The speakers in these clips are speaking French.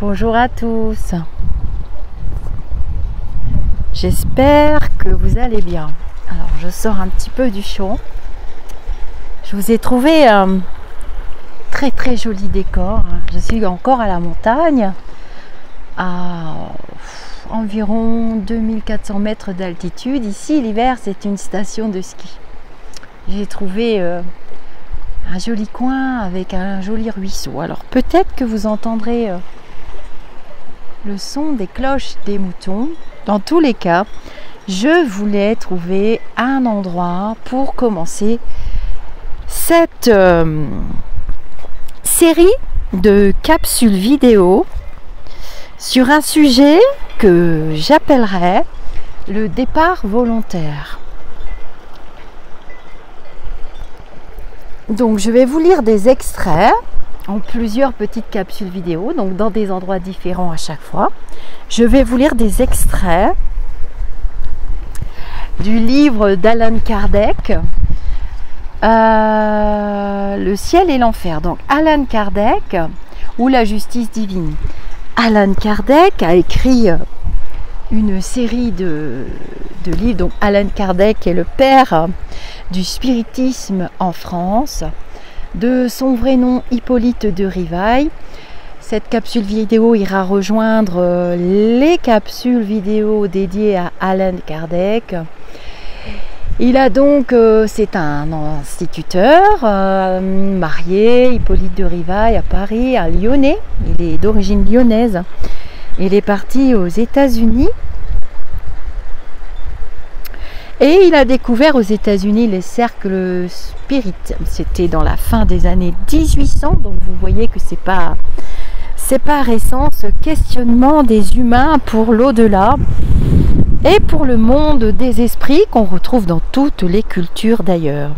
Bonjour à tous. J'espère que vous allez bien. Alors je sors un petit peu du champ. Je vous ai trouvé un très joli décor. Je suis encore à la montagne, à environ 2400 mètres d'altitude. Ici l'hiver c'est une station de ski. J'ai trouvé un joli coin avec un joli ruisseau. Alors peut-être que vous entendrez le son des cloches des moutons. Dans tous les cas, je voulais trouver un endroit pour commencer cette série de capsules vidéo sur un sujet que j'appellerais le départ volontaire. Donc je vais vous lire des extraits en plusieurs petites capsules vidéo, donc dans des endroits différents à chaque fois. Je vais vous lire des extraits du livre d'Allan Kardec, Le ciel et l'enfer. Donc Allan Kardec ou la justice divine. Allan Kardec a écrit une série de livres. Donc Allan Kardec est le père du spiritisme en France, de son vrai nom Hippolyte de Rivail. Cette capsule vidéo ira rejoindre les capsules vidéo dédiées à Allan Kardec. Il a donc, c'est un instituteur marié, Hippolyte de Rivail, à Paris, un Lyonnais. Il est d'origine lyonnaise. Il est parti aux États-Unis. Et il a découvert aux États-Unis les cercles spirites. C'était dans la fin des années 1800, donc vous voyez que c'est pas récent, ce questionnement des humains pour l'au-delà et pour le monde des esprits qu'on retrouve dans toutes les cultures d'ailleurs.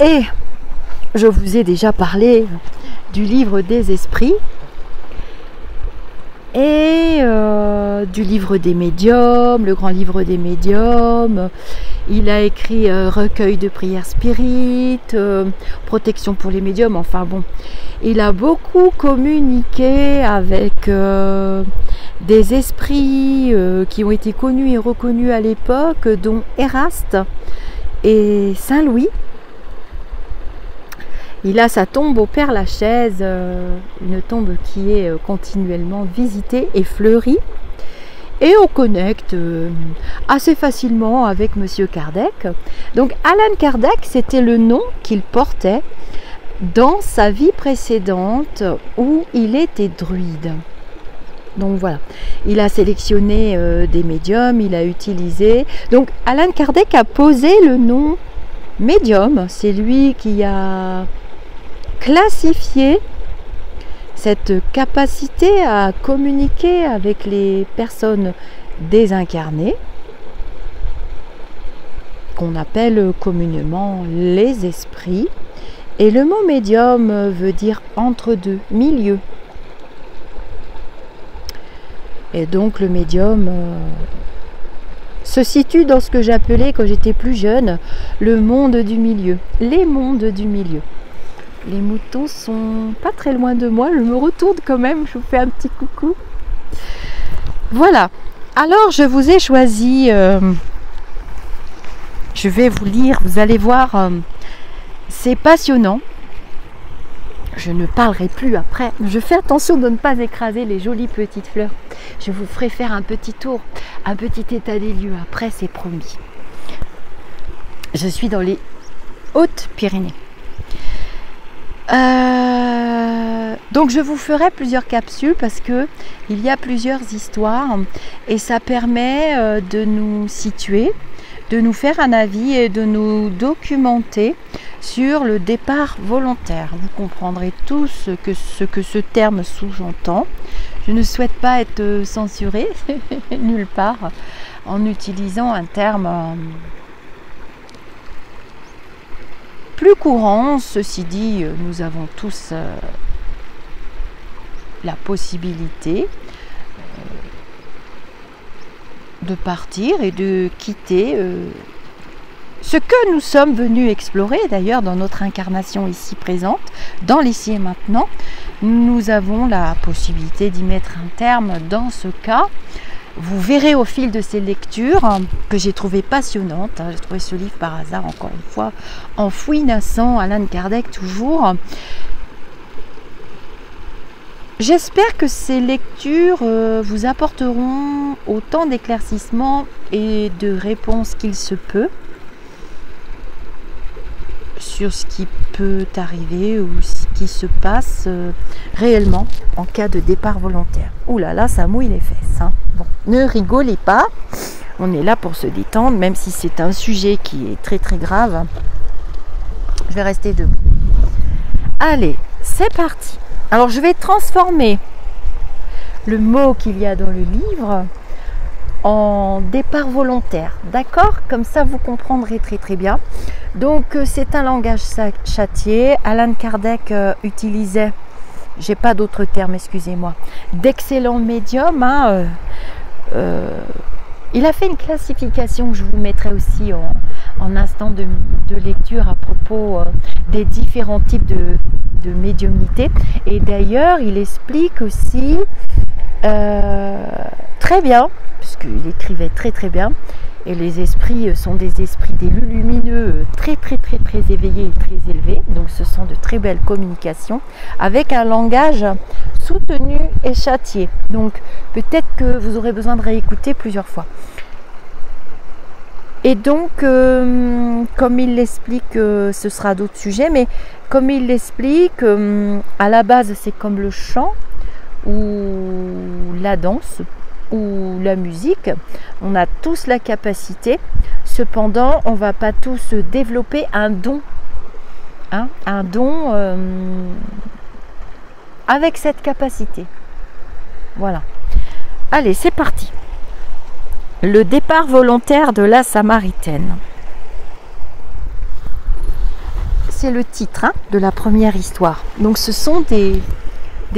Et je vous ai déjà parlé du livre des esprits et du livre des médiums, le grand livre des médiums. Il a écrit recueil de prières spirites, protection pour les médiums, enfin bon. Il a beaucoup communiqué avec des esprits qui ont été connus et reconnus à l'époque, dont Eraste et Saint-Louis. Il a sa tombe au Père-Lachaise, une tombe qui est continuellement visitée et fleurie. Et on connecte assez facilement avec Monsieur Kardec. Donc Allan Kardec, c'était le nom qu'il portait dans sa vie précédente où il était druide. Donc voilà, il a sélectionné des médiums, il a utilisé. Donc Allan Kardec a posé le nom médium. C'est lui qui a classifié cette capacité à communiquer avec les personnes désincarnées, qu'on appelle communément les esprits. Et le mot médium veut dire entre deux, milieu. Et donc le médium se situe dans ce que j'appelais quand j'étais plus jeune le monde du milieu, les mondes du milieu. Les moutons sont pas très loin de moi, je me retourne quand même, je vous fais un petit coucou. Voilà, alors je vous ai choisi, je vais vous lire, vous allez voir, c'est passionnant. Je ne parlerai plus après, je fais attention de ne pas écraser les jolies petites fleurs. Je vous ferai faire un petit tour, un petit état des lieux, après c'est promis. Je suis dans les Hautes-Pyrénées. Donc je vous ferai plusieurs capsules parce que il y a plusieurs histoires et ça permet de nous situer, de nous faire un avis et de nous documenter sur le départ volontaire. Vous comprendrez tous ce que ce terme sous-entend. Je ne souhaite pas être censurée nulle part en utilisant un terme plus courant. Ceci dit, nous avons tous la possibilité de partir et de quitter ce que nous sommes venus explorer d'ailleurs dans notre incarnation ici présente, dans l'ici et maintenant. nous avons la possibilité d'y mettre un terme dans ce cas. Vous verrez au fil de ces lectures que j'ai trouvé passionnantes. J'ai trouvé ce livre par hasard, encore une fois, en fouinassant, Alan Kardec toujours. J'espère que ces lectures vous apporteront autant d'éclaircissements et de réponses qu'il se peut sur ce qui peut arriver ou ce qui se passe réellement en cas de départ volontaire. Ouh là là, ça mouille les fesses. Hein. Bon, ne rigolez pas, on est là pour se détendre, même si c'est un sujet qui est très très grave. Je vais rester debout. Allez, c'est parti. Alors je vais transformer le mot qu'il y a dans le livre en départ volontaire, d'accord? Comme ça vous comprendrez très très bien. Donc c'est un langage châtié. Alan Kardec utilisait, j'ai pas d'autres termes, excusez-moi, d'excellents médiums. Hein, il a fait une classification que je vous mettrai aussi en instant de lecture à propos des différents types de médiumnité. Et d'ailleurs il explique aussi très bien, puisqu'il écrivait très très bien, et les esprits sont des esprits d'élus lumineux très très très très éveillés et très élevés, donc ce sont de très belles communications avec un langage soutenu et châtié. Donc peut-être que vous aurez besoin de réécouter plusieurs fois. Et donc comme il l'explique, ce sera d'autres sujets, mais comme il l'explique, à la base c'est comme le chant ou la danse ou la musique, on a tous la capacité, cependant on ne va pas tous développer un don, hein, un don avec cette capacité. Voilà. Allez, c'est parti. Le départ volontaire de la Samaritaine. C'est le titre, hein, de la première histoire. Donc ce sont des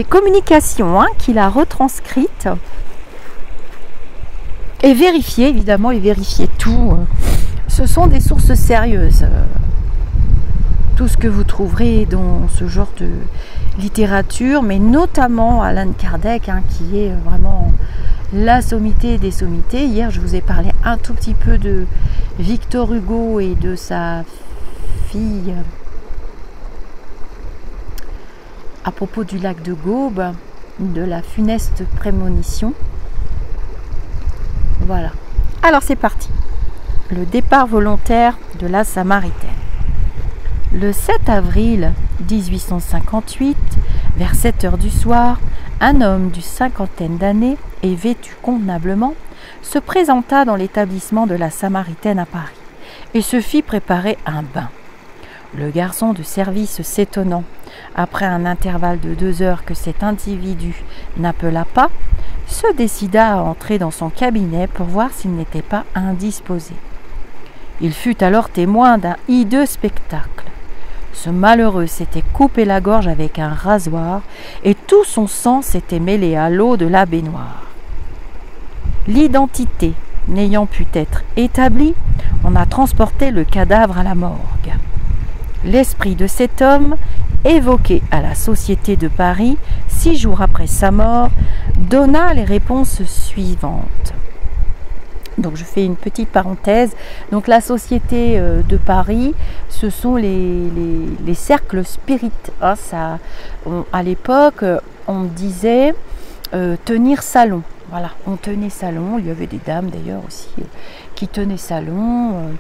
communications, hein, qu'il a retranscrites et vérifiées, évidemment, il vérifiait tout. Ce sont des sources sérieuses. Tout ce que vous trouverez dans ce genre de littérature, mais notamment Alan Kardec, hein, qui est vraiment la sommité des sommités. Hier, je vous ai parlé un tout petit peu de Victor Hugo et de sa fille à propos du lac de Gaube, de la funeste prémonition. Voilà. Alors c'est parti. Le départ volontaire de la Samaritaine. Le 7 avril 1858, vers 7 heures du soir, un homme d'une cinquantaine d'années et vêtu convenablement se présenta dans l'établissement de la Samaritaine à Paris et se fit préparer un bain. Le garçon de service s'étonnant, après un intervalle de 2 heures que cet individu n'appela pas, se décida à entrer dans son cabinet pour voir s'il n'était pas indisposé. Il fut alors témoin d'un hideux spectacle. Ce malheureux s'était coupé la gorge avec un rasoir et tout son sang s'était mêlé à l'eau de la baignoire. L'identité n'ayant pu être établie, on a transporté le cadavre à la morgue. L'esprit de cet homme, évoqué à la Société de Paris 6 jours après sa mort, donna les réponses suivantes. Donc je fais une petite parenthèse. Donc la Société de Paris, ce sont les cercles spirites. Hein, ça, à l'époque, on disait tenir salon. Voilà, on tenait salon. Il y avait des dames d'ailleurs aussi qui tenaient salon.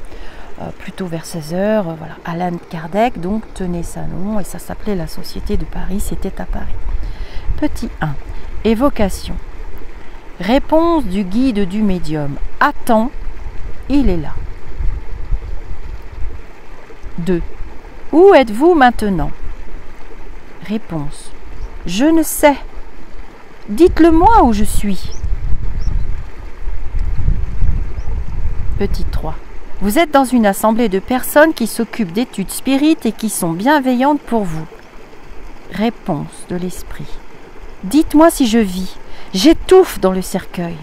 Plutôt vers 16 heures, voilà. Alan Kardec donc tenait salon et ça s'appelait la Société de Paris, c'était à Paris. Petit 1. Évocation. Réponse du guide du médium. Attends, il est là. 2. Où êtes-vous maintenant? Réponse. Je ne sais. Dites-le-moi où je suis. Petit 3. Vous êtes dans une assemblée de personnes qui s'occupent d'études spirites et qui sont bienveillantes pour vous. Réponse de l'esprit. Dites-moi si je vis. J'étouffe dans le cercueil.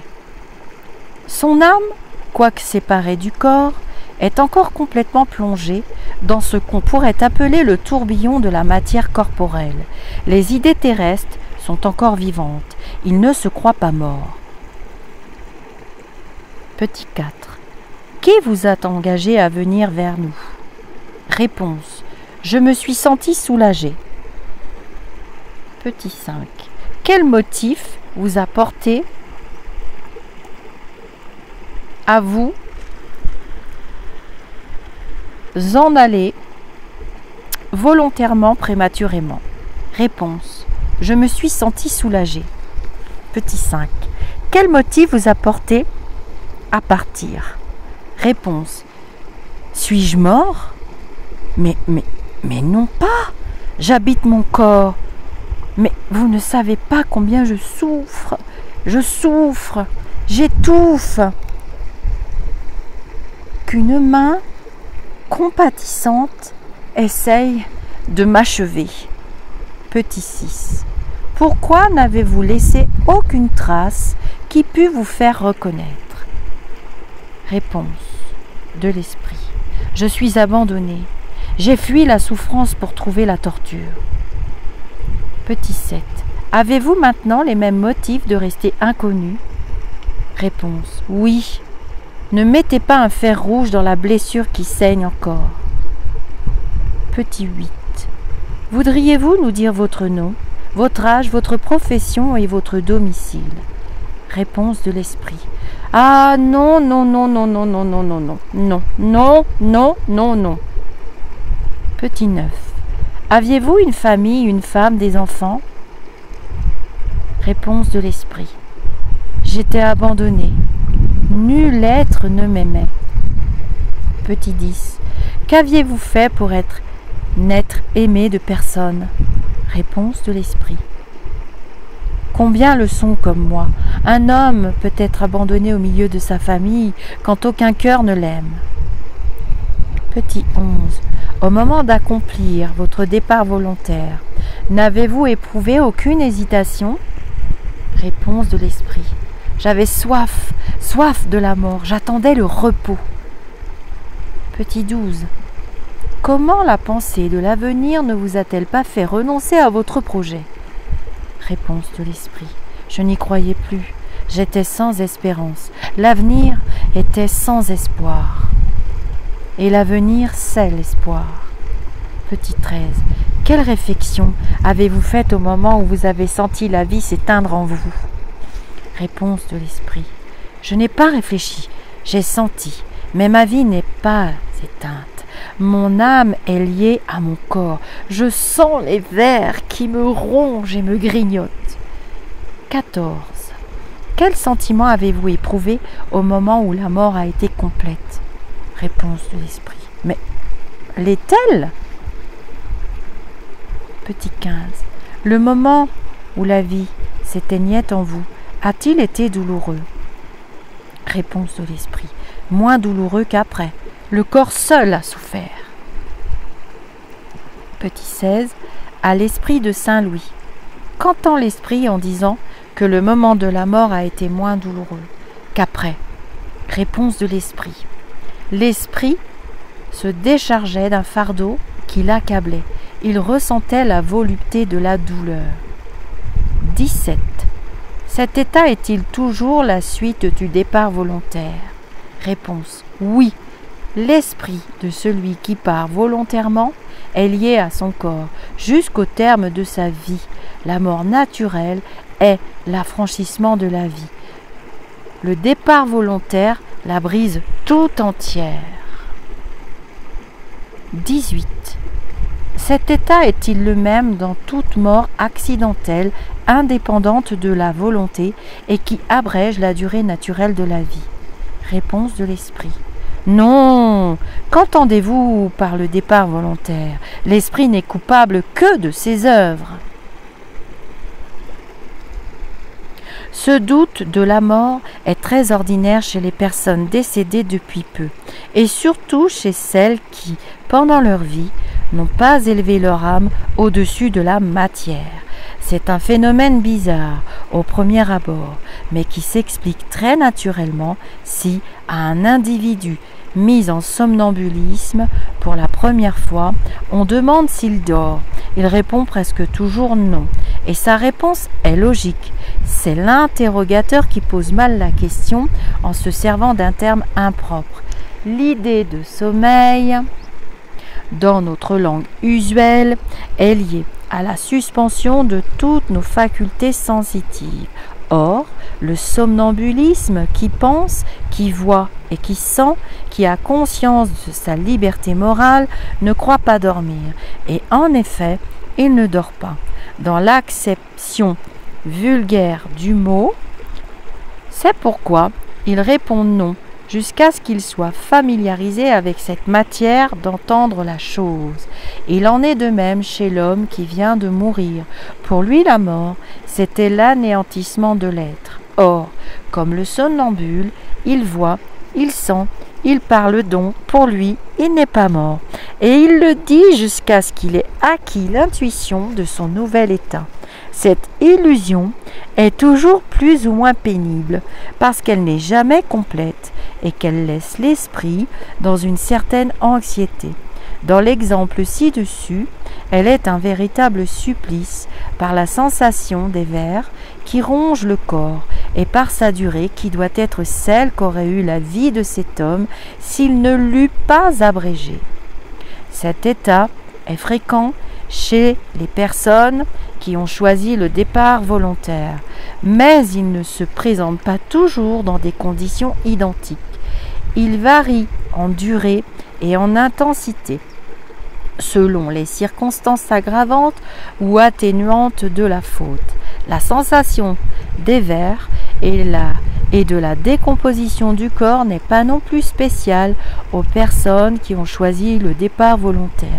Son âme, quoique séparée du corps, est encore complètement plongé dans ce qu'on pourrait appeler le tourbillon de la matière corporelle. Les idées terrestres sont encore vivantes. Il ne se croit pas mort. Petit 4. Qui vous a engagé à venir vers nous? Réponse. Je me suis senti soulagé. Petit 5. Quel motif vous a porté à vous en aller volontairement prématurément? Réponse. Je me suis senti soulagé. Petit 5. Quel motif vous a porté à partir? Réponse. Suis-je mort? Mais non pas. J'habite mon corps. Mais vous ne savez pas combien je souffre. Je souffre. J'étouffe. Qu'une main compatissante essaye de m'achever. Petit 6. Pourquoi n'avez-vous laissé aucune trace qui pût vous faire reconnaître? Réponse de l'esprit. Je suis abandonné. J'ai fui la souffrance pour trouver la torture. Petit 7. Avez-vous maintenant les mêmes motifs de rester inconnu? Réponse. Oui. Ne mettez pas un fer rouge dans la blessure qui saigne encore. Petit 8. Voudriez-vous nous dire votre nom, votre âge, votre profession et votre domicile? Réponse de l'esprit. Ah non, non, non, non, non, non, non, non, non, non, non, non, non, non. Petit 9. Aviez-vous une famille, une femme, des enfants? Réponse de l'esprit. J'étais abandonné. Nul être ne m'aimait. Petit 10. Qu'aviez-vous fait pour n'être aimé de personne? Réponse de l'esprit. Combien le sont comme moi? Un homme peut être abandonné au milieu de sa famille quand aucun cœur ne l'aime. Petit 11. Au moment d'accomplir votre départ volontaire, n'avez-vous éprouvé aucune hésitation? Réponse de l'esprit. J'avais soif de la mort, j'attendais le repos. Petit 12. Comment la pensée de l'avenir ne vous a-t-elle pas fait renoncer à votre projet? Réponse de l'esprit. Je n'y croyais plus, j'étais sans espérance, l'avenir était sans espoir. Et l'avenir, c'est l'espoir. Petit 13. Quelle réflexion avez-vous faite au moment où vous avez senti la vie s'éteindre en vous? Réponse de l'esprit. Je n'ai pas réfléchi, j'ai senti, mais ma vie n'est pas éteinte. Mon âme est liée à mon corps. Je sens les vers qui me rongent et me grignotent. 14. Quel sentiment avez-vous éprouvé au moment où la mort a été complète? Réponse de l'esprit. Mais l'est-elle? Petit 15. Le moment où la vie s'éteignait en vous a-t-il été douloureux? Réponse de l'esprit. Moins douloureux qu'après. Le corps seul a souffert. Petit 16. À l'esprit de Saint Louis. Qu'entend l'esprit en disant que le moment de la mort a été moins douloureux qu'après? Réponse de l'esprit. L'esprit se déchargeait d'un fardeau qui l'accablait. Il ressentait la volupté de la douleur. 17. Cet état est-il toujours la suite du départ volontaire? Réponse. Oui. L'esprit de celui qui part volontairement est lié à son corps jusqu'au terme de sa vie. La mort naturelle est l'affranchissement de la vie. Le départ volontaire la brise tout entière. 18. Cet état est-il le même dans toute mort accidentelle, indépendante de la volonté et qui abrège la durée naturelle de la vie? Réponse de l'esprit. Non! Qu'entendez-vous par le départ volontaire? L'esprit n'est coupable que de ses œuvres. Ce doute de la mort est très ordinaire chez les personnes décédées depuis peu, et surtout chez celles qui, pendant leur vie, n'ont pas élevé leur âme au-dessus de la matière. C'est un phénomène bizarre au premier abord, mais qui s'explique très naturellement si, à un individu mis en somnambulisme pour la première fois, on demande s'il dort. Il répond presque toujours non. Et sa réponse est logique. C'est l'interrogateur qui pose mal la question en se servant d'un terme impropre. L'idée de sommeil, dans notre langue usuelle, est liée à la suspension de toutes nos facultés sensitives. Or, le somnambulisme qui pense, qui voit et qui sent, qui a conscience de sa liberté morale, ne croit pas dormir. Et en effet, il ne dort pas. Dans l'acception vulgaire du mot, c'est pourquoi il répond non, jusqu'à ce qu'il soit familiarisé avec cette matière d'entendre la chose. Il en est de même chez l'homme qui vient de mourir. Pour lui, la mort, c'était l'anéantissement de l'être. Or, comme le somnambule, il voit, il sent, il parle donc, pour lui, il n'est pas mort. Et il le dit jusqu'à ce qu'il ait acquis l'intuition de son nouvel état. Cette illusion est toujours plus ou moins pénible, parce qu'elle n'est jamais complète et qu'elle laisse l'esprit dans une certaine anxiété. Dans l'exemple ci-dessus, elle est un véritable supplice par la sensation des vers qui ronge le corps et par sa durée qui doit être celle qu'aurait eue la vie de cet homme s'il ne l'eût pas abrégée. Cet état est fréquent chez les personnes qui ont choisi le départ volontaire, mais il ne se présente pas toujours dans des conditions identiques. Il varie en durée et en intensité, selon les circonstances aggravantes ou atténuantes de la faute. La sensation des vers et de la décomposition du corps n'est pas non plus spéciale aux personnes qui ont choisi le départ volontaire.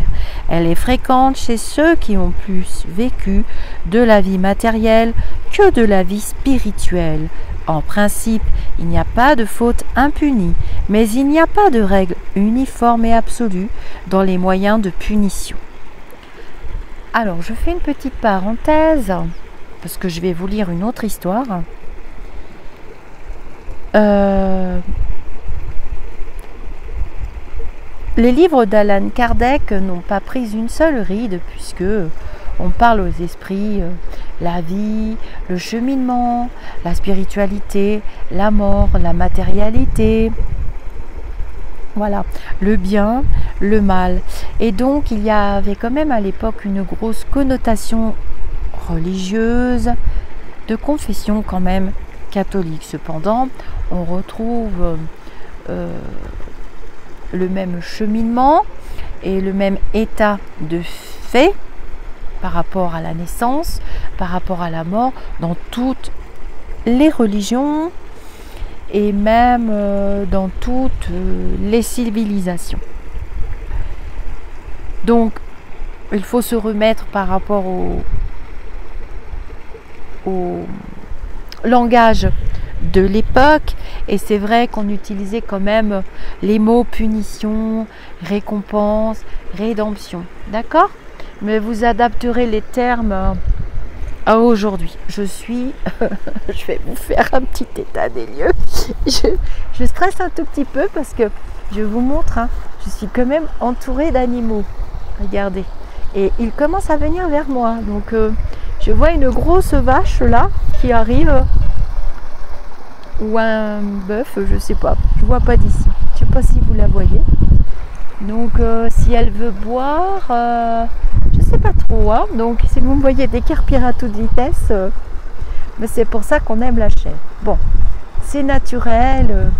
Elle est fréquente chez ceux qui ont plus vécu de la vie matérielle que de la vie spirituelle. En principe, il n'y a pas de faute impunie, mais il n'y a pas de règle uniforme et absolue dans les moyens de punition. Alors, je fais une petite parenthèse, parce que je vais vous lire une autre histoire. Les livres d'Alan Kardec n'ont pas pris une seule ride, puisque on parle aux esprits, la vie, le cheminement, la spiritualité, la mort, la matérialité, voilà, le bien, le mal. Et donc il y avait quand même à l'époque une grosse connotation religieuse, de confession quand même catholique. Cependant, on retrouve le même cheminement et le même état de fait par rapport à la naissance, par rapport à la mort, dans toutes les religions et même dans toutes les civilisations. Donc, il faut se remettre par rapport au langage de l'époque, et c'est vrai qu'on utilisait quand même les mots punition, récompense, rédemption, d'accord ? Mais vous adapterez les termes à aujourd'hui. Je vais vous faire un petit état des lieux. Je stresse un tout petit peu parce que je vous montre, hein, je suis quand même entourée d'animaux. Regardez. Et ils commencent à venir vers moi. Donc je vois une grosse vache là qui arrive. Ou un bœuf, je sais pas. Je vois pas d'ici. Je sais pas si vous la voyez. Donc si elle veut boire, je sais pas trop. Hein. Donc si vous me voyez décarpir à toute vitesse, mais c'est pour ça qu'on aime la chèvre. Bon, c'est naturel.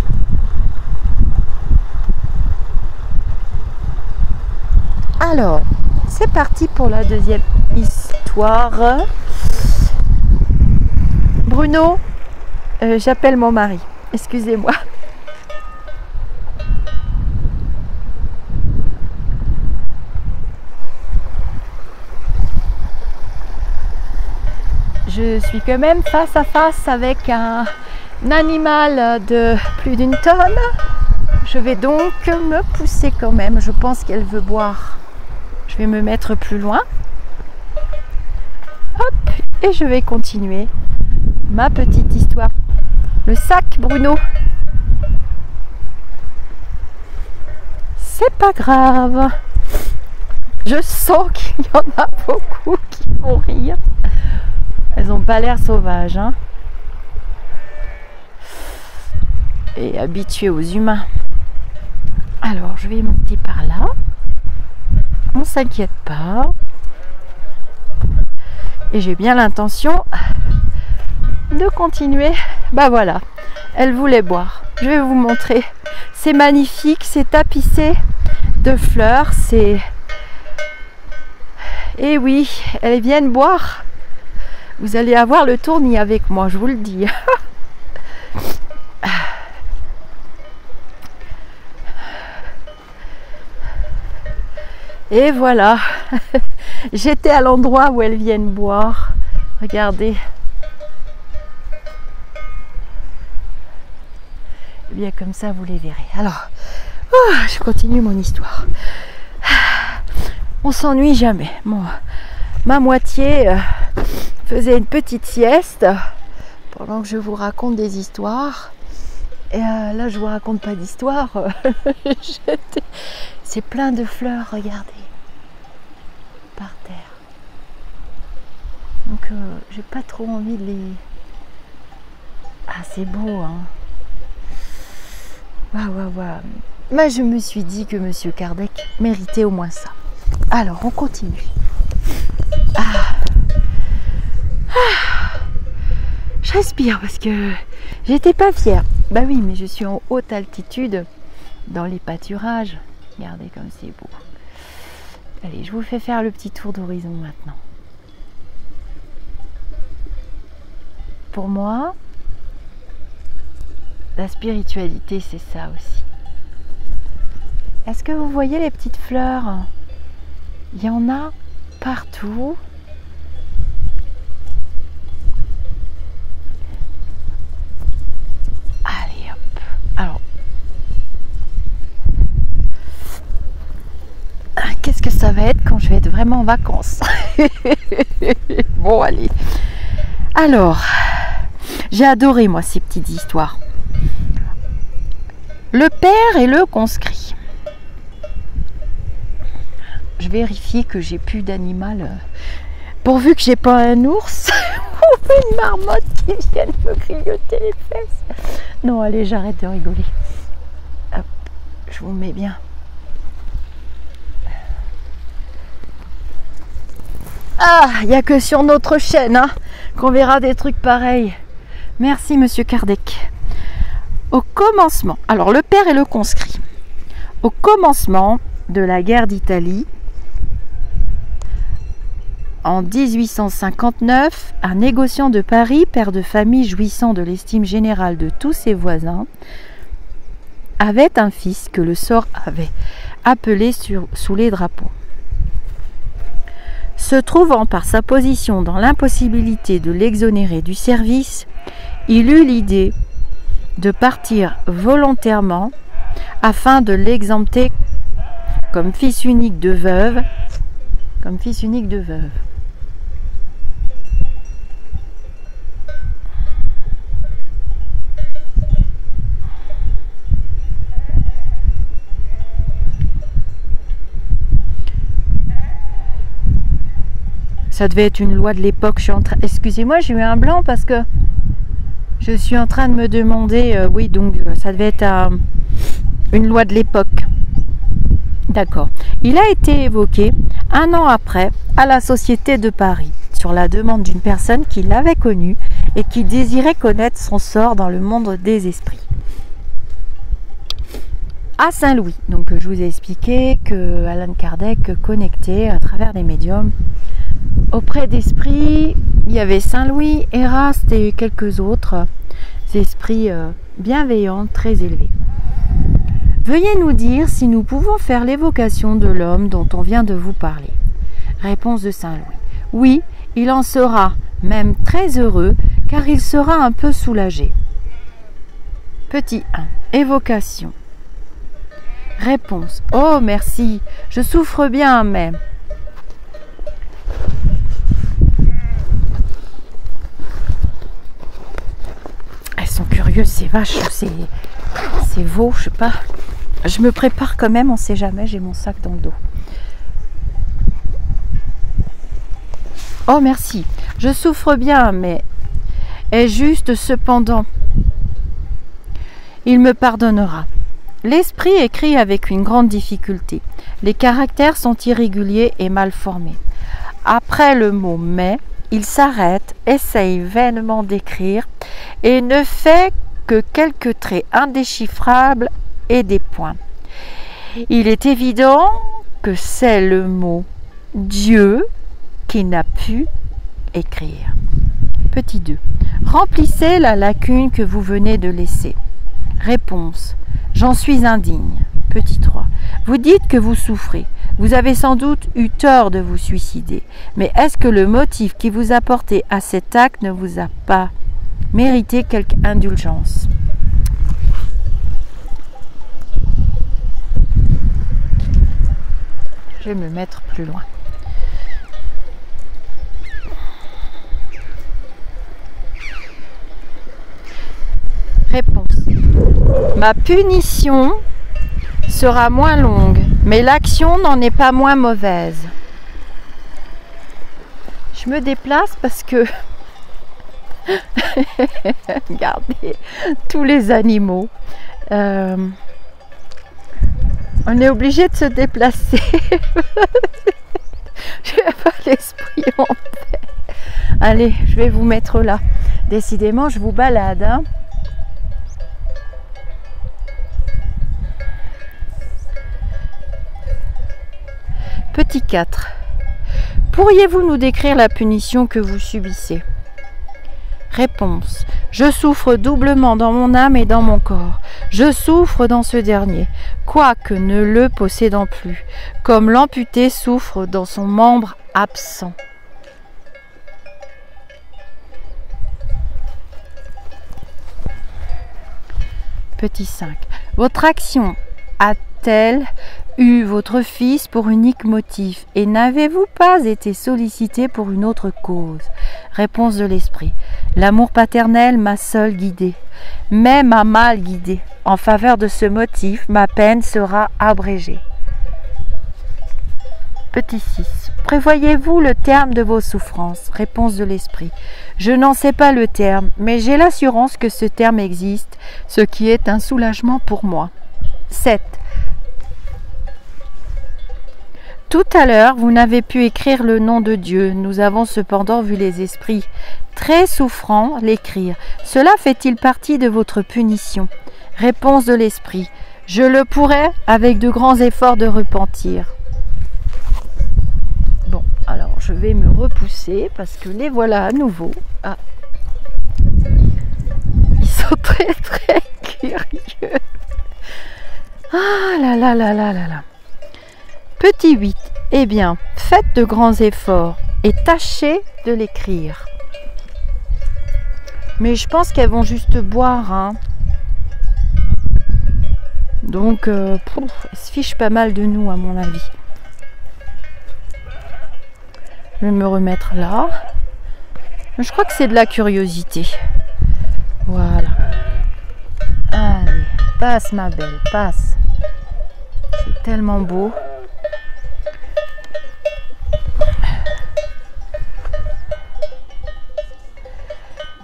Alors, c'est parti pour la deuxième histoire. Bruno, j'appelle mon mari. Excusez-moi. Je suis quand même face à face avec un animal de plus d'1 tonne. Je vais donc me pousser quand même. Je pense qu'elle veut boire. Je vais me mettre plus loin. Hop, et je vais continuer ma petite histoire. Le sac, Bruno. c'est pas grave. Je sens qu'il y en a beaucoup qui vont rire. Elles n'ont pas l'air sauvages, hein. Et habituées aux humains. Alors, je vais monter par là. On s'inquiète pas. Et j'ai bien l'intention de continuer. Bah voilà, elle voulait boire. Je vais vous montrer. C'est magnifique, c'est tapissé de fleurs. C'est... Et oui, elles viennent boire. Vous allez avoir le tournis avec moi, je vous le dis. Et voilà, j'étais à l'endroit où elles viennent boire. Regardez. Et bien comme ça, vous les verrez. Alors, je continue mon histoire. On s'ennuie jamais. Bon, ma moitié faisait une petite sieste pendant que je vous raconte des histoires. Et là, je vous raconte pas d'histoire. C'est plein de fleurs, regardez, par terre. Donc, j'ai pas trop envie de les... Ah, c'est beau, hein. Waouh. Mais je me suis dit que Monsieur Kardec méritait au moins ça. Alors, on continue. Je respire parce que j'étais pas fière. Bah oui, mais je suis en haute altitude dans les pâturages. Regardez comme c'est beau. Allez, je vous fais faire le petit tour d'horizon maintenant. Pour moi, la spiritualité, c'est ça aussi. Est-ce que vous voyez les petites fleurs? Il y en a partout. Allez hop. Alors, qu'est-ce que ça va être quand je vais être vraiment en vacances? Bon, allez. Alors, j'ai adoré moi ces petites histoires. Le père et le conscrit. Je vérifie que j'ai plus d'animal. Pourvu que j'ai pas un ours ou une marmotte qui vienne me grignoter les fesses. Non, allez, j'arrête de rigoler. Hop, je vous mets bien. Ah, il n'y a que sur notre chaîne hein, qu'on verra des trucs pareils. Merci, Monsieur Kardec. Au commencement, alors le père et le conscrit. Au commencement de la guerre d'Italie, en 1859, un négociant de Paris, père de famille jouissant de l'estime générale de tous ses voisins, avait un fils que le sort avait appelé sous les drapeaux. Se trouvant par sa position dans l'impossibilité de l'exonérer du service, il eut l'idée de partir volontairement afin de l'exempter comme fils unique de veuve. Ça devait être une loi de l'époque. Excusez-moi, j'ai eu un blanc parce que je suis en train de me demander. Oui, donc ça devait être une loi de l'époque. D'accord. Il a été évoqué un an après à la Société de Paris sur la demande d'une personne qui l'avait connu et qui désirait connaître son sort dans le monde des esprits. À Saint-Louis. Donc je vous ai expliqué que Allan Kardec connectait à travers des médiums auprès d'esprits. Il y avait Saint-Louis, Eraste et quelques autres esprits bienveillants, très élevés. Veuillez nous dire si nous pouvons faire l'évocation de l'homme dont on vient de vous parler. Réponse de Saint-Louis. Oui, il en sera même très heureux, car il sera un peu soulagé. Petit 1. Évocation. Réponse. Oh, merci, je souffre bien, mais... Elles sont curieuses, ces vaches, ces veaux, je sais pas. Je me prépare quand même, on ne sait jamais, j'ai mon sac dans le dos. Oh merci, je souffre bien, mais est juste cependant. Il me pardonnera. L'esprit écrit avec une grande difficulté. Les caractères sont irréguliers et mal formés. Après le mot « mais », il s'arrête, essaye vainement d'écrire et ne fait que quelques traits indéchiffrables et des points. Il est évident que c'est le mot « Dieu » qu'il n'a pu écrire. Petit 2. Remplissez la lacune que vous venez de laisser. Réponse. J'en suis indigne. Petit 3. Vous dites que vous souffrez. Vous avez sans doute eu tort de vous suicider. Mais est-ce que le motif qui vous a porté à cet acte ne vous a pas mérité quelque indulgence? Je vais me mettre plus loin. Réponse. Ma punition sera moins longue, mais l'action n'en est pas moins mauvaise. Je me déplace parce que regardez tous les animaux. On est obligé de se déplacer. Je n'ai pas l'esprit en paix. Allez, je vais vous mettre là. Décidément, je vous balade, hein. Petit 4. Pourriez-vous nous décrire la punition que vous subissez? Réponse. Je souffre doublement dans mon âme et dans mon corps. Je souffre dans ce dernier, quoique ne le possédant plus, comme l'amputé souffre dans son membre absent. Petit 5. Votre action a-t-elle eu votre fils pour unique motif et n'avez-vous pas été sollicité pour une autre cause? Réponse de l'esprit. L'amour paternel m'a seul guidé, mais m'a mal guidé. En faveur de ce motif, ma peine sera abrégée. Petit 6. Prévoyez-vous le terme de vos souffrances? Réponse de l'esprit. Je n'en sais pas le terme, mais j'ai l'assurance que ce terme existe, ce qui est un soulagement pour moi. 7. Tout à l'heure, vous n'avez pu écrire le nom de Dieu. Nous avons cependant vu les esprits très souffrants l'écrire. Cela fait-il partie de votre punition? Réponse de l'esprit. Je le pourrais avec de grands efforts de repentir. Bon, alors je vais me repousser parce que les voilà à nouveau. Ah. Ils sont très très curieux. Ah là là là là là là. Petit 8. Eh bien, faites de grands efforts et tâchez de l'écrire. Mais je pense qu'elles vont juste boire, hein. Donc, elles se fichent pas mal de nous, à mon avis. Je vais me remettre là. Je crois que c'est de la curiosité. Voilà. Allez, passe ma belle, passe. C'est tellement beau.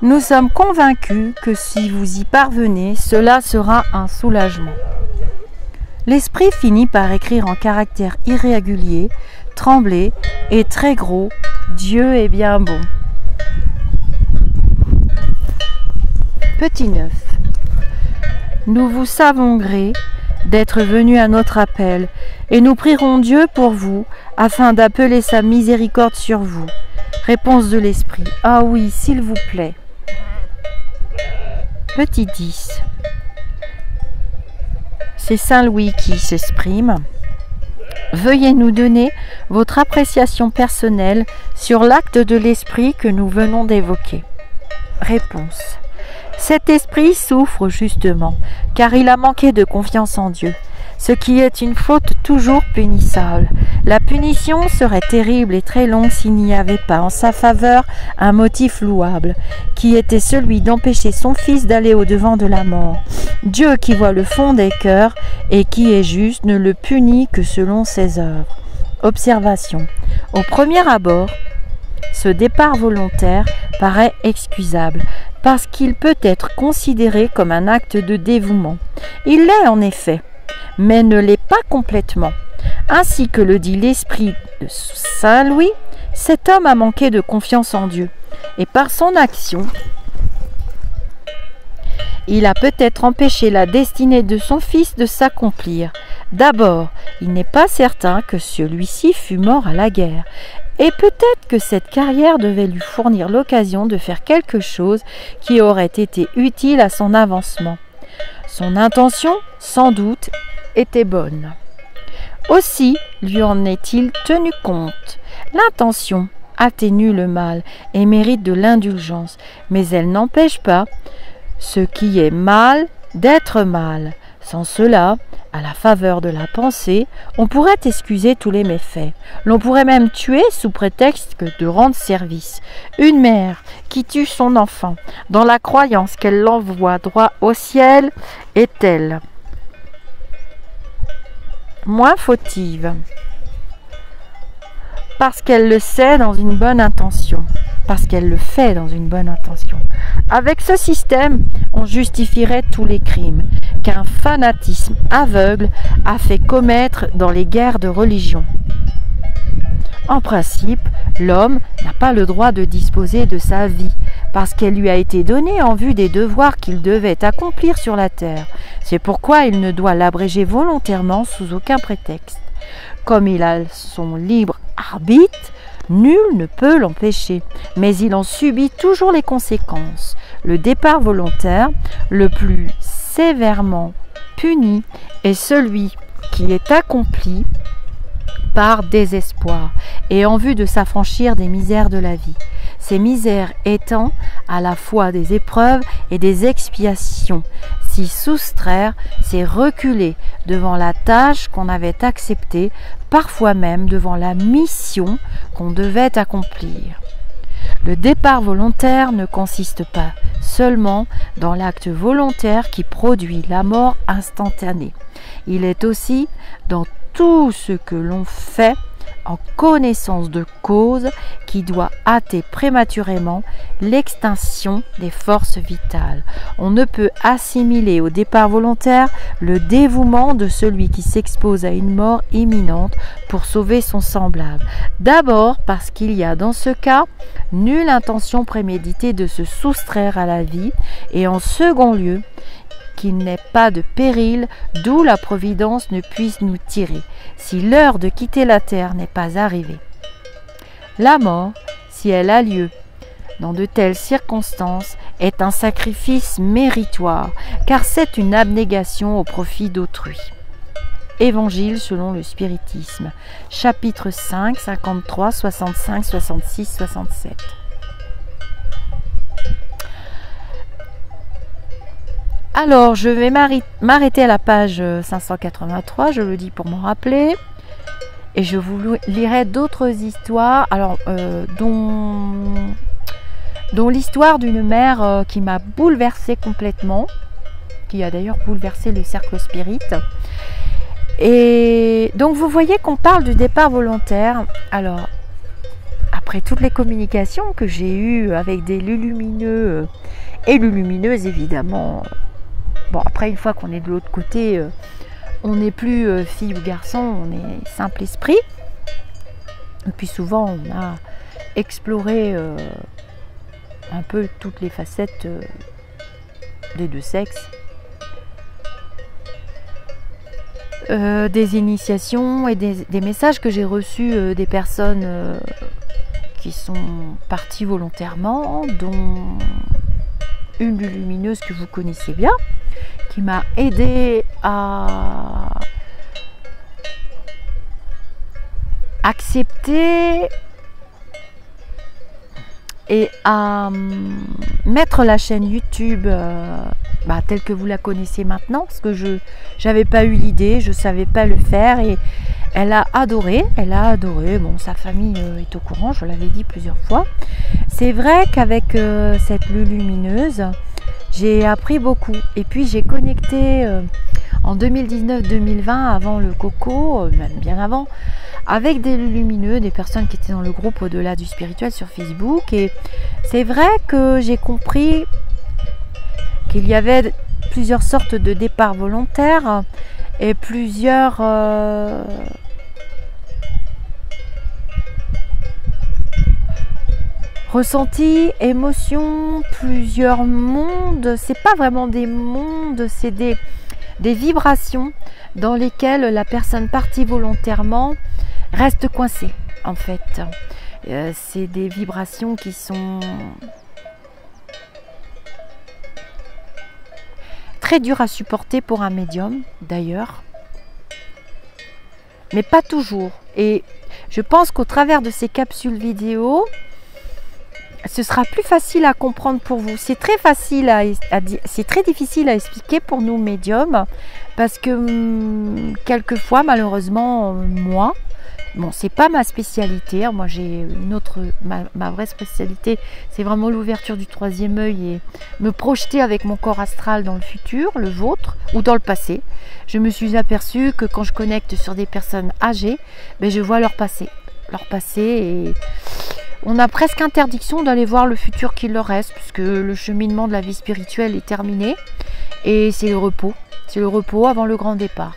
Nous sommes convaincus que si vous y parvenez, cela sera un soulagement. L'esprit finit par écrire en caractères irréguliers, tremblés et très gros, Dieu est bien bon. Petit 9. Nous vous savons gré d'être venus à notre appel, et nous prierons Dieu pour vous, afin d'appeler sa miséricorde sur vous. Réponse de l'esprit. Ah oui, s'il vous plaît. Petit 10. C'est Saint Louis qui s'exprime. Veuillez nous donner votre appréciation personnelle sur l'acte de l'esprit que nous venons d'évoquer. Réponse. Cet esprit souffre justement, car il a manqué de confiance en Dieu. ce qui est une faute toujours punissable. La punition serait terrible et très longue s'il n'y avait pas en sa faveur un motif louable, qui était celui d'empêcher son fils d'aller au-devant de la mort. Dieu qui voit le fond des cœurs et qui est juste ne le punit que selon ses œuvres. Observation. Au premier abord, ce départ volontaire paraît excusable, parce qu'il peut être considéré comme un acte de dévouement. Il l'est en effet, mais ne l'est pas complètement. Ainsi que le dit l'esprit de Saint Louis, cet homme a manqué de confiance en Dieu, et par son action, il a peut-être empêché la destinée de son fils de s'accomplir. D'abord, il n'est pas certain que celui-ci fût mort à la guerre, et peut-être que cette carrière devait lui fournir l'occasion de faire quelque chose qui aurait été utile à son avancement. Son intention, sans doute, était bonne. Aussi lui en est-il tenu compte. L'intention atténue le mal et mérite de l'indulgence, mais elle n'empêche pas ce qui est mal d'être mal. Sans cela, à la faveur de la pensée, on pourrait excuser tous les méfaits. L'on pourrait même tuer sous prétexte que de rendre service. Une mère qui tue son enfant dans la croyance qu'elle l'envoie droit au ciel est-elle moins fautive parce qu'elle le sait dans une bonne intention, parce qu'elle le fait dans une bonne intention. Avec ce système, on justifierait tous les crimes qu'un fanatisme aveugle a fait commettre dans les guerres de religion. En principe, l'homme n'a pas le droit de disposer de sa vie, parce qu'elle lui a été donnée en vue des devoirs qu'il devait accomplir sur la terre. C'est pourquoi il ne doit l'abréger volontairement sous aucun prétexte. Comme il a son libre arbitre, nul ne peut l'empêcher, mais il en subit toujours les conséquences. Le départ volontaire, le plus sévèrement puni, est celui qui est accompli par désespoir et en vue de s'affranchir des misères de la vie. Ces misères étant à la fois des épreuves et des expiations. S'y soustraire, c'est reculer devant la tâche qu'on avait acceptée, parfois même devant la mission qu'on devait accomplir. Le départ volontaire ne consiste pas seulement dans l'acte volontaire qui produit la mort instantanée. Il est aussi dans tout ce que l'on fait en connaissance de cause qui doit hâter prématurément l'extinction des forces vitales. On ne peut assimiler au départ volontaire le dévouement de celui qui s'expose à une mort imminente pour sauver son semblable. D'abord parce qu'il y a dans ce cas nulle intention préméditée de se soustraire à la vie, et en second lieu qu'il n'ait pas de péril d'où la providence ne puisse nous tirer, si l'heure de quitter la terre n'est pas arrivée. La mort, si elle a lieu dans de telles circonstances, est un sacrifice méritoire, car c'est une abnégation au profit d'autrui. Évangile selon le spiritisme, chapitre 5, 53, 65, 66, 67. Alors, je vais m'arrêter à la page 583, je le dis pour m'en rappeler, et je vous lirai d'autres histoires, alors dont l'histoire d'une mère qui m'a bouleversée complètement, qui a d'ailleurs bouleversé le cercle spirit. Et donc vous voyez qu'on parle du départ volontaire. Alors, après toutes les communications que j'ai eues avec des lumineux et lumineuses évidemment, bon, après, une fois qu'on est de l'autre côté, on n'est plus fille ou garçon, on est simple esprit. Et puis souvent, on a exploré un peu toutes les facettes des deux sexes. Des initiations et des messages que j'ai reçus des personnes qui sont parties volontairement, dont une lumineuse que vous connaissez bien, qui m'a aidé à accepter et à mettre la chaîne YouTube telle que vous la connaissez maintenant, parce que je n'avais pas eu l'idée, je ne savais pas le faire, et elle a adoré, bon, sa famille est au courant, je l'avais dit plusieurs fois. C'est vrai qu'avec cette Lulumineuse, j'ai appris beaucoup, et puis j'ai connecté en 2019-2020, avant le Coco, même bien avant, avec des lumineux, des personnes qui étaient dans le groupe Au-delà du spirituel sur Facebook. Et c'est vrai que j'ai compris qu'il y avait plusieurs sortes de départs volontaires et plusieurs ressentis, émotions, plusieurs mondes. C'est pas vraiment des mondes, c'est des vibrations dans lesquelles la personne partie volontairement reste coincée, en fait. C'est des vibrations qui sont très dures à supporter pour un médium, d'ailleurs, mais pas toujours. Et je pense qu'au travers de ces capsules vidéo, ce sera plus facile à comprendre pour vous. C'est très facile c'est très difficile à expliquer pour nous médiums, parce que quelquefois, malheureusement, moi, bon, c'est pas ma spécialité. Moi, j'ai une autre, ma vraie spécialité, c'est vraiment l'ouverture du troisième œil et me projeter avec mon corps astral dans le futur, le vôtre, ou dans le passé. Je me suis aperçue que quand je connecte sur des personnes âgées, je vois leur passé, et on a presque interdiction d'aller voir le futur qu'il leur reste, puisque le cheminement de la vie spirituelle est terminé, et c'est le repos. C'est le repos avant le grand départ.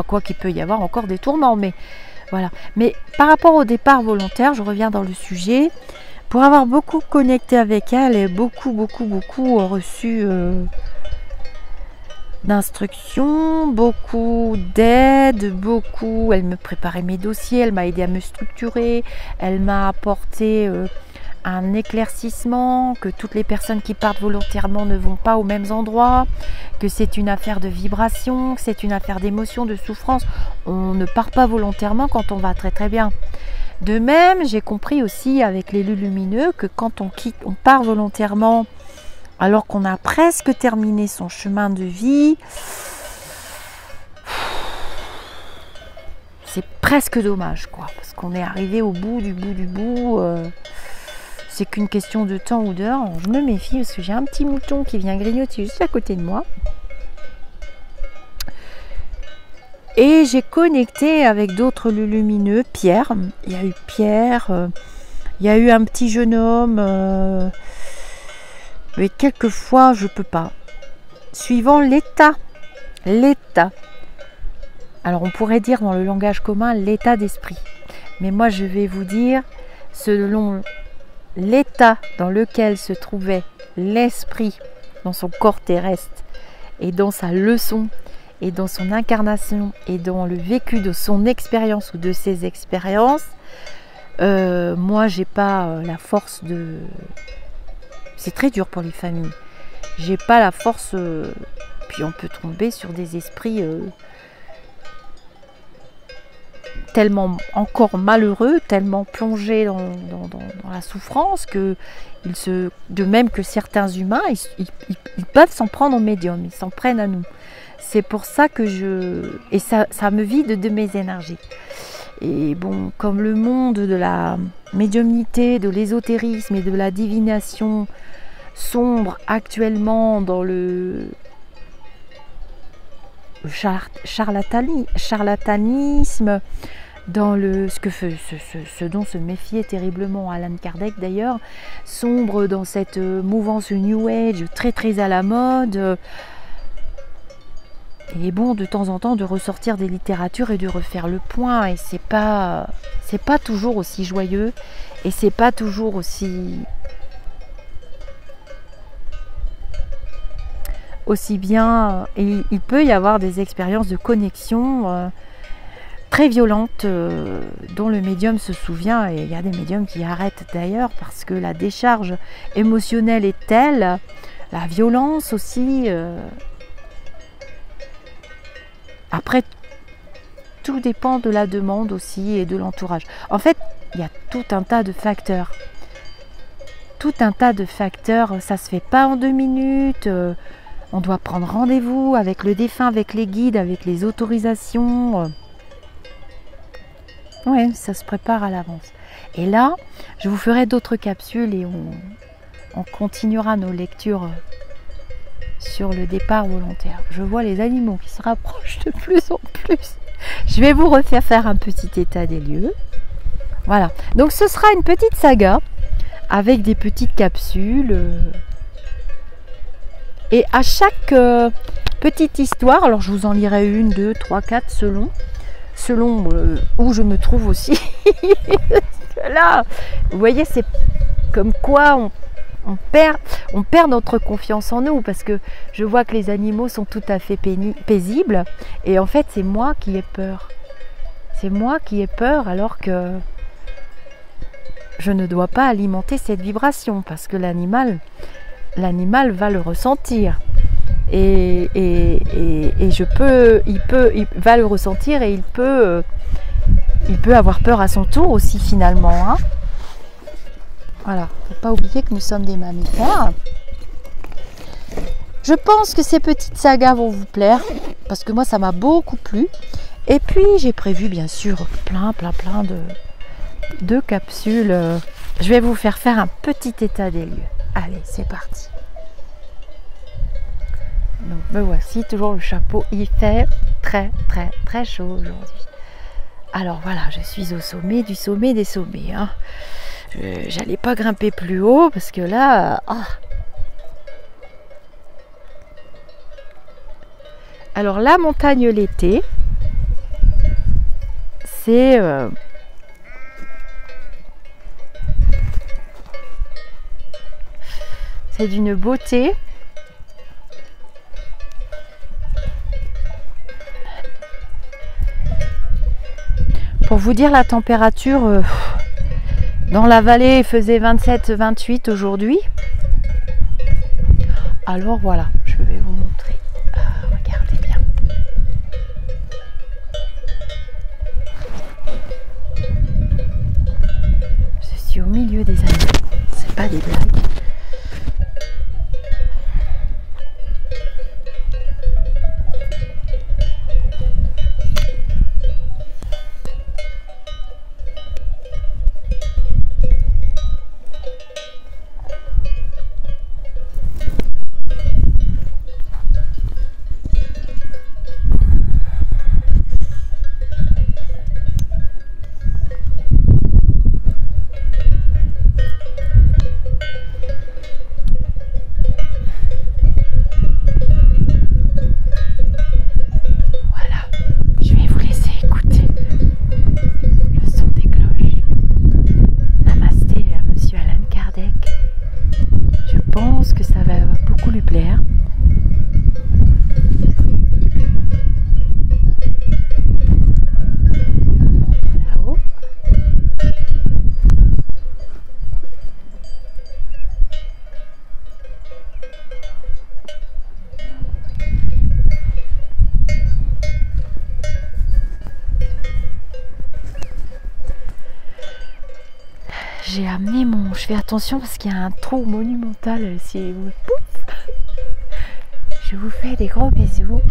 Quoi qu'il peut y avoir encore des tourments, mais voilà. Mais par rapport au départ volontaire, je reviens dans le sujet, pour avoir beaucoup connecté avec elle et beaucoup reçu d'instructions, beaucoup d'aide, elle me préparait mes dossiers, elle m'a aidé à me structurer, elle m'a apporté un éclaircissement, que toutes les personnes qui partent volontairement ne vont pas aux mêmes endroits, que c'est une affaire de vibration, que c'est une affaire d'émotion, de souffrance. On ne part pas volontairement quand on va très très bien. De même, j'ai compris aussi avec les lumineux que quand on part volontairement alors qu'on a presque terminé son chemin de vie, c'est presque dommage, quoi, parce qu'on est arrivé au bout du bout. C'est qu'une question de temps ou d'heure. Je me méfie parce que j'ai un petit mouton qui vient grignoter juste à côté de moi. Et j'ai connecté avec d'autres lumineux. Pierre, il y a eu Pierre, il y a eu un petit jeune homme, mais quelquefois je peux pas. Suivant l'état. Alors on pourrait dire dans le langage commun l'état d'esprit. Mais moi je vais vous dire, selon l'état dans lequel se trouvait l'esprit dans son corps terrestre et dans sa leçon et dans son incarnation et dans le vécu de son expérience ou de ses expériences, moi j'ai pas la force de... C'est très dur pour les familles. J'ai pas la force... Puis on peut tomber sur des esprits tellement encore malheureux, tellement plongés dans la souffrance, que de même que certains humains, ils peuvent s'en prendre au médium, ils s'en prennent à nous. C'est pour ça que et ça me vide de mes énergies. Et bon, comme le monde de la médiumnité, de l'ésotérisme et de la divination sombre actuellement dans le charlatanisme, dans ce dont se méfiait terriblement Allan Kardec d'ailleurs, sombre dans cette mouvance New Age très très à la mode. Il est bon de temps en temps de ressortir des littératures et de refaire le point, et c'est pas toujours aussi joyeux, et c'est pas toujours aussi bien. Et il peut y avoir des expériences de connexion très violentes dont le médium se souvient, et il y a des médiums qui arrêtent d'ailleurs parce que la décharge émotionnelle est telle, la violence aussi. Après, tout dépend de la demande aussi et de l'entourage. En fait, il y a tout un tas de facteurs. tout un tas de facteurs. Ça se fait pas en 2 minutes. On doit prendre rendez-vous avec le défunt, avec les guides, avec les autorisations. Ouais, ça se prépare à l'avance. Et là, je vous ferai d'autres capsules et on continuera nos lectures sur le départ volontaire. Je vois les animaux qui se rapprochent de plus en plus. Je vais vous refaire faire un petit état des lieux. Voilà. Donc ce sera une petite saga avec des petites capsules. Et à chaque petite histoire, alors je vous en lirai 1, 2, 3, 4 selon où je me trouve aussi. Là, vous voyez, c'est comme quoi on perd notre confiance en nous, parce que je vois que les animaux sont tout à fait paisibles, et en fait c'est moi qui ai peur. C'est moi qui ai peur, alors que je ne dois pas alimenter cette vibration, parce que l'animal va le ressentir. Et il va le ressentir, et il peut avoir peur à son tour aussi, finalement. Hein. Voilà, faut pas oublier que nous sommes des mammifères. Je pense que ces petites sagas vont vous plaire, parce que moi ça m'a beaucoup plu. Et puis j'ai prévu bien sûr plein de capsules. Je vais vous faire un petit état des lieux. Allez, c'est parti. Donc me voici, toujours le chapeau. Il fait très chaud aujourd'hui. Alors voilà, je suis au sommet du sommet des sommets. Hein. J'allais pas grimper plus haut, parce que là... Alors la montagne l'été, c'est... c'est d'une beauté. Pour vous dire la température, dans la vallée il faisait 27-28 aujourd'hui. Alors voilà, je vais vous montrer. Regardez bien. Je suis au milieu des animaux. C'est pas des blagues. J'ai amené mon... Je fais attention parce qu'il y a un trou monumental. Si vous... Pouf, je vous fais des gros bisous.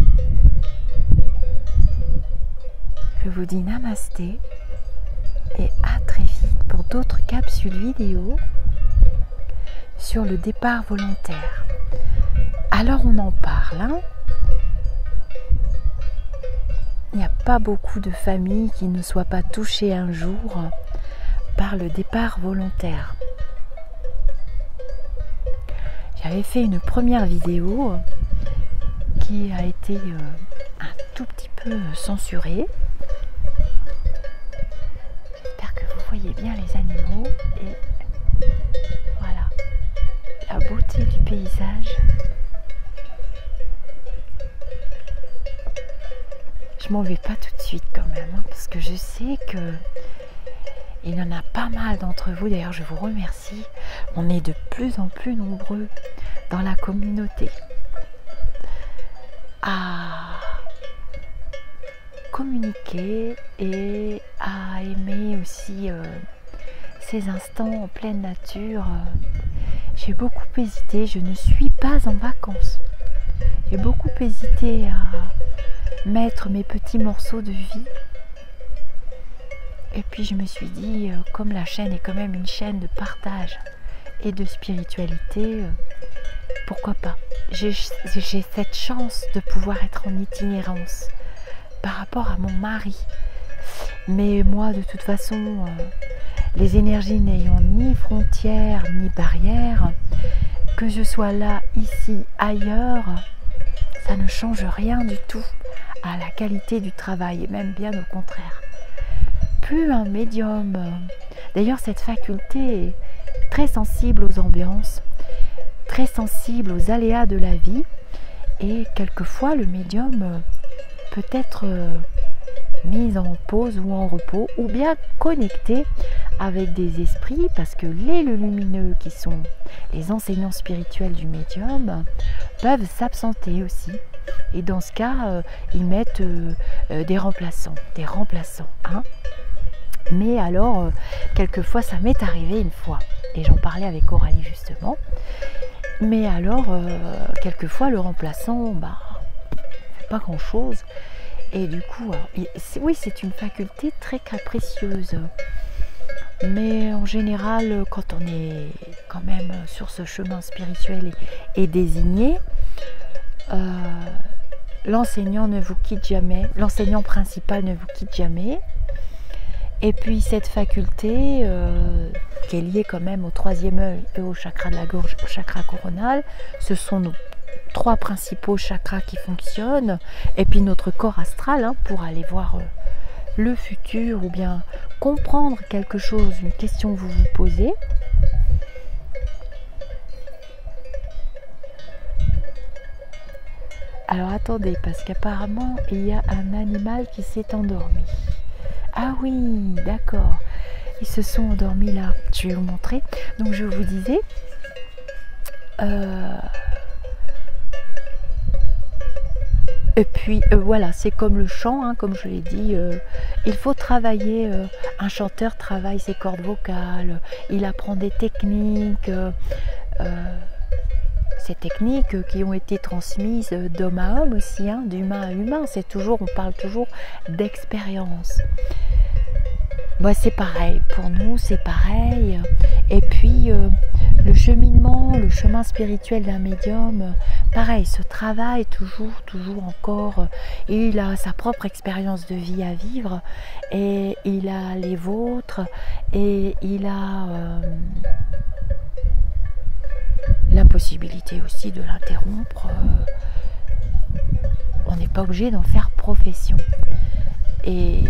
Je vous dis namasté. Et à très vite pour d'autres capsules vidéo sur le départ volontaire. Alors on en parle. Hein. Il n'y a pas beaucoup de familles qui ne soient pas touchées un jour par le départ volontaire. J'avais fait une première vidéo qui a été un tout petit peu censurée. J'espère que vous voyez bien les animaux et voilà la beauté du paysage. Je m'en vais pas tout de suite quand même, hein, parce que je sais que il y en a pas mal d'entre vous, d'ailleurs je vous remercie. On est de plus en plus nombreux dans la communauté à communiquer et à aimer aussi ces instants en pleine nature j'ai beaucoup hésité, je ne suis pas en vacances. J'ai beaucoup hésité à mettre mes petits morceaux de vie. Et puis je me suis dit, comme la chaîne est quand même une chaîne de partage et de spiritualité, pourquoi pas? J'ai cette chance de pouvoir être en itinérance par rapport à mon mari. Mais moi, de toute façon, les énergies n'ayant ni frontières ni barrières, que je sois là, ici, ailleurs, ça ne change rien du tout à la qualité du travail, et même bien au contraire. Plus un médium, d'ailleurs cette faculté est très sensible aux ambiances, très sensible aux aléas de la vie, et quelquefois le médium peut être mis en pause ou en repos, ou bien connecté avec des esprits, parce que les lumineux qui sont les enseignants spirituels du médium peuvent s'absenter aussi, et dans ce cas ils mettent des remplaçants, hein. Mais alors quelquefois ça m'est arrivé une fois, et j'en parlais avec Coralie justement, mais alors quelquefois le remplaçant ne fait pas grand chose. Et du coup, oui, c'est une faculté très capricieuse. Mais en général, quand on est quand même sur ce chemin spirituel et désigné, l'enseignant ne vous quitte jamais, l'enseignant principal ne vous quitte jamais. Et puis cette faculté, qui est liée quand même au troisième œil et au chakra de la gorge, au chakra coronal, ce sont nos 3 principaux chakras qui fonctionnent, et puis notre corps astral, hein, pour aller voir le futur ou bien comprendre quelque chose, une question que vous vous posez. Alors attendez, parce qu'apparemment il y a un animal qui s'est endormi. Ah oui, d'accord, ils se sont endormis là. Je vais vous montrer. Donc je vous disais, et puis voilà, c'est comme le chant, hein, comme je l'ai dit, il faut travailler, un chanteur travaille ses cordes vocales, il apprend des techniques, ces techniques qui ont été transmises d'homme à homme aussi, hein, d'humain à humain, c'est toujours, on parle toujours d'expérience. Bah, c'est pareil, pour nous c'est pareil, et puis le cheminement, le chemin spirituel d'un médium, pareil, se travaille toujours encore, il a sa propre expérience de vie à vivre, et il a les vôtres, et il a la possibilité aussi de l'interrompre, on n'est pas obligé d'en faire profession. Et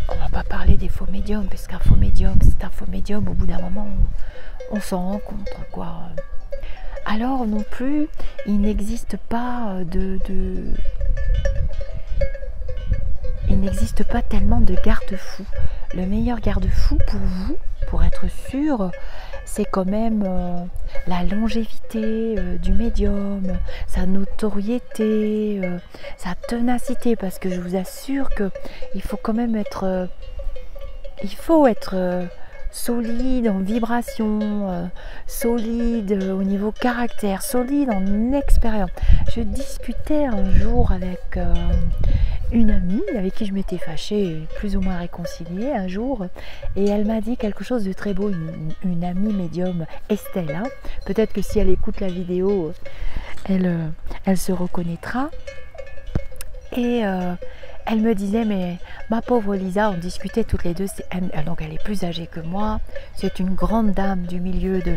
on va pas parler des faux médiums, parce qu'un faux médium, c'est un faux médium, au bout d'un moment, on s'en rencontre, quoi. Alors non plus, il n'existe pas il n'existe pas tellement de garde-fous. Le meilleur garde-fou pour vous, pour être sûr, c'est quand même la longévité du médium, sa notoriété, sa ténacité, parce que je vous assure que il faut quand même être, solide en vibration, solide au niveau caractère, solide en expérience. Je discutais un jour avec une amie avec qui je m'étais fâchée, plus ou moins réconciliée un jour, et elle m'a dit quelque chose de très beau, une amie médium, Estelle, hein. Peut-être que si elle écoute la vidéo, elle se reconnaîtra. Et elle me disait, mais ma pauvre Lisa, on discutait toutes les deux, donc elle est plus âgée que moi, c'est une grande dame du milieu de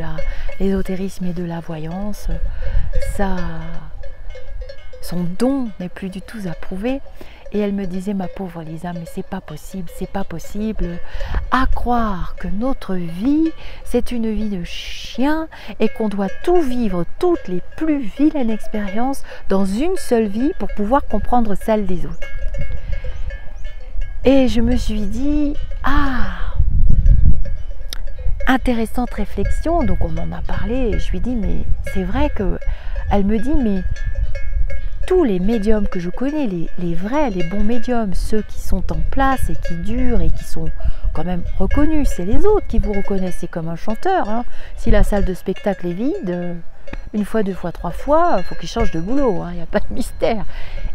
l'ésotérisme et de la voyance, son don n'est plus du tout approuvé. Et elle me disait, ma pauvre Lisa, mais c'est pas possible, à croire que notre vie, c'est une vie de chien et qu'on doit tout vivre, toutes les plus vilaines expériences dans une seule vie pour pouvoir comprendre celle des autres. Et je me suis dit, intéressante réflexion, donc on en a parlé, et je lui ai dit, mais c'est vrai que, elle me dit, mais tous les médiums que je connais, les vrais, les bons médiums, ceux qui sont en place et qui durent et qui sont quand même reconnu, c'est les autres qui vous reconnaissent, c'est comme un chanteur. Hein. Si la salle de spectacle est vide, une fois, deux fois, trois fois, il faut qu'il change de boulot, il n'y a pas de mystère.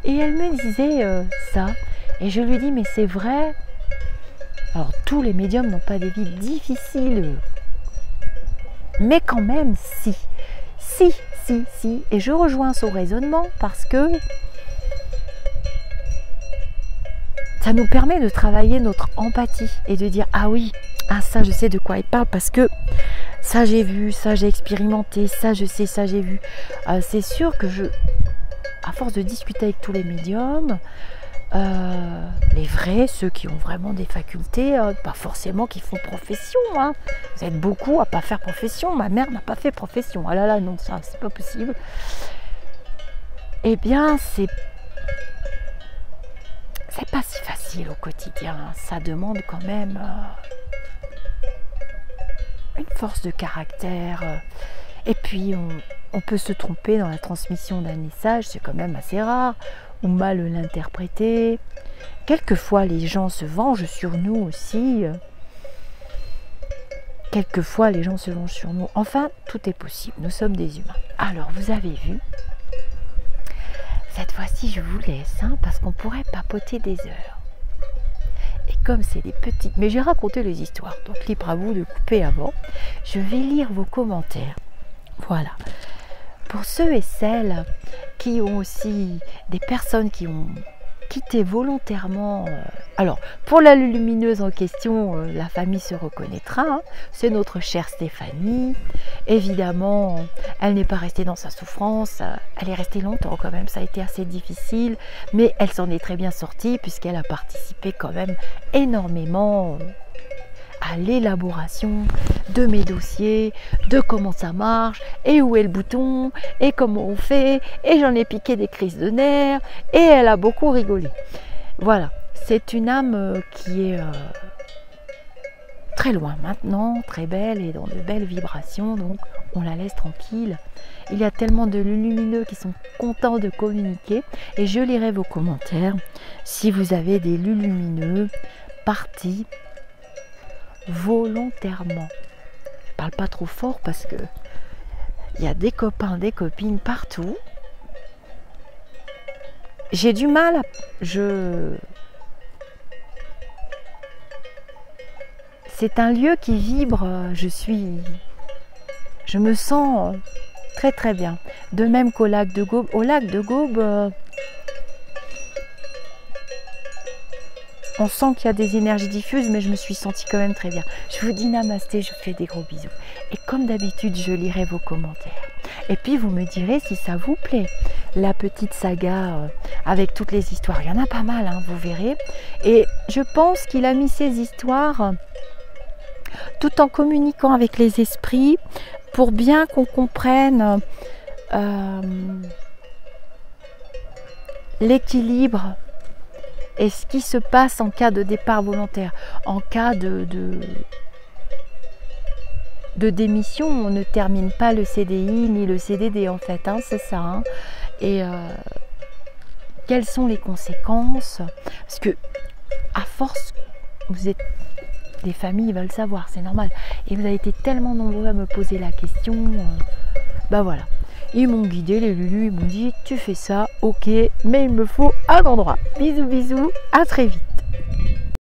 Et elle me disait ça, et je lui dis, mais c'est vrai. Alors tous les médiums n'ont pas des vies difficiles, mais quand même si, et je rejoins son raisonnement parce que ça nous permet de travailler notre empathie et de dire ah oui, ah ça je sais de quoi il parle parce que ça j'ai vu, ça j'ai expérimenté, ça je sais, ça j'ai vu. C'est sûr que à force de discuter avec tous les médiums, les vrais, ceux qui ont vraiment des facultés, pas forcément qui font profession. Hein. Vous êtes beaucoup à pas faire profession. Ma mère n'a pas fait profession. Ah là là, non, ça, c'est pas possible. Eh bien, c'est pas si facile au quotidien. Ça demande quand même une force de caractère. Et puis, on peut se tromper dans la transmission d'un message. C'est quand même assez rare. Ou mal l'interpréter. Quelquefois, les gens se vengent sur nous aussi. Quelquefois, les gens se vengent sur nous. Enfin, tout est possible. Nous sommes des humains. Alors, vous avez vu. Cette fois-ci, je vous laisse, parce qu'on pourrait papoter des heures. Et comme c'est des petites... Mais j'ai raconté les histoires, donc libre à vous de couper avant. Je vais lire vos commentaires. Voilà. Pour ceux et celles qui ont aussi des personnes qui ont quitté volontairement... alors, pour la lumineuse en question, la famille se reconnaîtra. C'est notre chère Stéphanie. Évidemment, elle n'est pas restée dans sa souffrance. Elle est restée longtemps quand même. Ça a été assez difficile. Mais elle s'en est très bien sortie puisqu'elle a participé quand même énormément à l'élaboration de mes dossiers, de comment ça marche, et où est le bouton, et comment on fait, et j'en ai piqué des crises de nerfs, et elle a beaucoup rigolé. Voilà, c'est une âme qui est très loin maintenant, très belle, et dans de belles vibrations, donc on la laisse tranquille. Il y a tellement de lumineux qui sont contents de communiquer, et je lirai vos commentaires si vous avez des lumineux partis volontairement. Je parle pas trop fort parce que il y a des copains, des copines partout. J'ai du mal c'est un lieu qui vibre, je me sens très très bien. De même qu'au lac de Gaume. Au lac de Gaume, on sent qu'il y a des énergies diffuses, mais je me suis sentie quand même très bien. Je vous dis namasté, je vous fais des gros bisous. Et comme d'habitude, je lirai vos commentaires. Et puis, vous me direz si ça vous plaît. La petite saga avec toutes les histoires. Il y en a pas mal, vous verrez. Et je pense qu'il a mis ces histoires tout en communiquant avec les esprits pour bien qu'on comprenne l'équilibre et ce qui se passe en cas de départ volontaire, en cas de démission. On ne termine pas le CDI ni le CDD en fait, c'est ça. Et quelles sont les conséquences? Parce que à force, vous êtes des familles, veulent savoir, c'est normal. Et vous avez été tellement nombreux à me poser la question. Voilà. Ils m'ont guidé, les Lulus, ils m'ont dit tu fais ça, ok, mais il me faut un endroit. Bisous, bisous, à très vite.